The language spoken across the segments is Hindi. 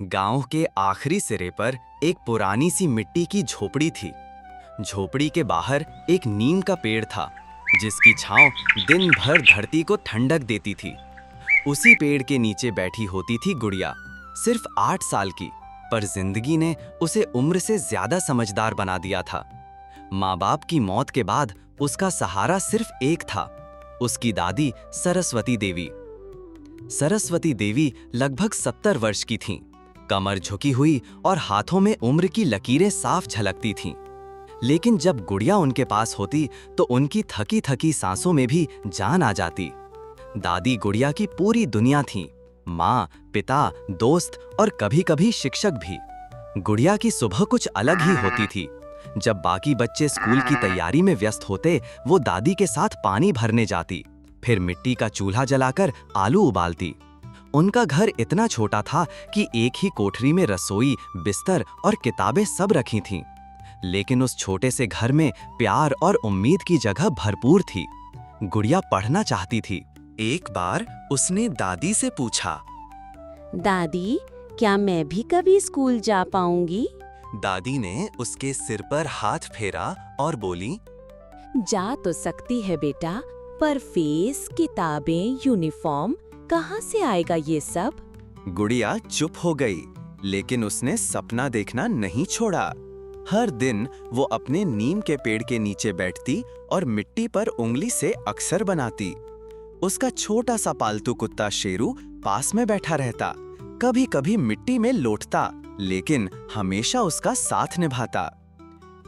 गांव के आखिरी सिरे पर एक पुरानी सी मिट्टी की झोपड़ी थी। झोपड़ी के बाहर एक नीम का पेड़ था, जिसकी छांव दिन भर धरती को ठंडक देती थी। उसी पेड़ के नीचे बैठी होती थी गुड़िया, सिर्फ 8 साल की, पर जिंदगी ने उसे उम्र से ज्यादा समझदार बना दिया था। माँ बाप की मौत के बाद उसका सहारा सिर्फ एक था, उसकी दादी सरस्वती देवी। सरस्वती देवी लगभग 70 वर्ष की थीं, कमर झुकी हुई और हाथों में उम्र की लकीरें साफ झलकती थीं। लेकिन जब गुड़िया उनके पास होती तो उनकी थकी थकी सांसों में भी जान आ जाती। दादी गुड़िया की पूरी दुनिया थीं, माँ, पिता, दोस्त और कभी-कभी शिक्षक भी। गुड़िया की सुबह कुछ अलग ही होती थी। जब बाकी बच्चे स्कूल की तैयारी में व्यस्त होते, वो दादी के साथ पानी भरने जाती, फिर मिट्टी का चूल्हा जलाकर आलू उबालती। उनका घर इतना छोटा था कि एक ही कोठरी में रसोई, बिस्तर और किताबें सब रखी थीं। लेकिन उस छोटे से घर में प्यार और उम्मीद की जगह भरपूर थी। गुड़िया पढ़ना चाहती थी। एक बार उसने दादी से पूछा, दादी, क्या मैं भी कभी स्कूल जा पाऊंगी? दादी ने उसके सिर पर हाथ फेरा और बोली, जा तो सकती है बेटा, पर फीस, किताबें, यूनिफॉर्म कहाँ से आएगा ये सब? गुड़िया चुप हो गई, लेकिन उसने सपना देखना नहीं छोड़ा। हर दिन वो अपने नीम के पेड़ के नीचे बैठती और मिट्टी पर उंगली से अक्षर बनाती। उसका छोटा सा पालतू कुत्ता शेरू पास में बैठा रहता, कभी-कभी मिट्टी में लोटता, लेकिन हमेशा उसका साथ निभाता।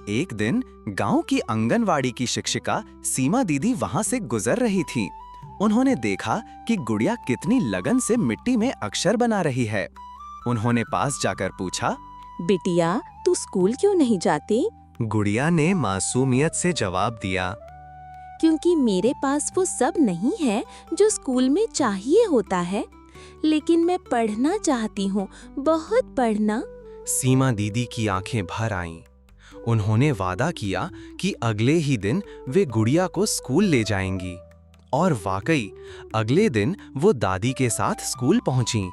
एक दिन गांव की आंगनवाड़ी की शिक्षिका सीमा दीदी वहां से गुजर रही थी। उन्होंने देखा कि गुड़िया कितनी लगन से मिट्टी में अक्षर बना रही है। उन्होंने पास जाकर पूछा, बिटिया, तू स्कूल क्यों नहीं जाती? गुड़िया ने मासूमियत से जवाब दिया, क्योंकि मेरे पास वो सब नहीं है जो स्कूल में चाहिए होता है, लेकिन मैं पढ़ना चाहती हूँ, बहुत पढ़ना। सीमा दीदी की आंखें भर आईं। उन्होंने वादा किया कि अगले ही दिन वे गुड़िया को स्कूल ले जाएंगी। और वाकई अगले दिन वो दादी के साथ स्कूल पहुंची।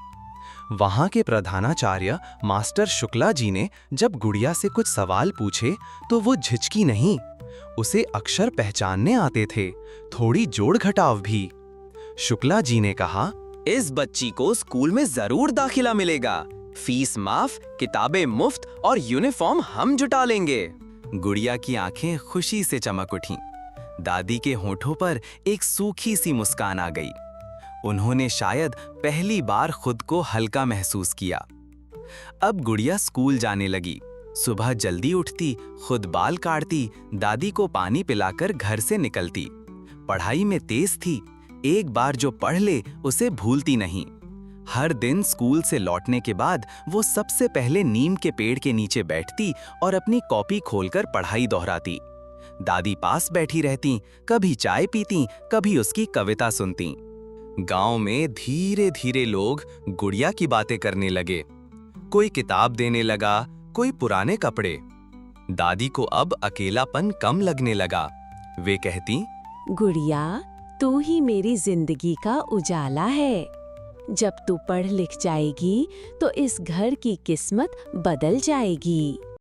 वहां के प्रधानाचार्य मास्टर शुक्ला जी ने जब गुड़िया से कुछ सवाल पूछे तो वो झिझकी नहीं, उसे अक्षर पहचानने आते थे, थोड़ी जोड़ घटाव भी। शुक्ला जी ने कहा, इस बच्ची को स्कूल में जरूर दाखिला मिलेगा, फीस माफ, किताबें मुफ्त और यूनिफॉर्म हम जुटा लेंगे। गुड़िया की आंखें खुशी से चमक उठीं। दादी के होठों पर एक सूखी सी मुस्कान आ गई। उन्होंने शायद पहली बार खुद को हल्का महसूस किया। अब गुड़िया स्कूल जाने लगी। सुबह जल्दी उठती, खुद बाल काटती, दादी को पानी पिलाकर घर से निकलती। पढ़ाई में तेज थी, एक बार जो पढ़ ले उसे भूलती नहीं। हर दिन स्कूल से लौटने के बाद वो सबसे पहले नीम के पेड़ के नीचे बैठती और अपनी कॉपी खोलकर पढ़ाई दोहराती। दादी पास बैठी रहती, कभी चाय पीती, कभी उसकी कविता सुनती। गांव में धीरे धीरे लोग गुड़िया की बातें करने लगे। कोई किताब देने लगा, कोई पुराने कपड़े। दादी को अब अकेलापन कम लगने लगा। वे कहती, गुड़िया, तू ही मेरी जिंदगी का उजाला है। जब तू पढ़ लिख जाएगी तो इस घर की किस्मत बदल जाएगी।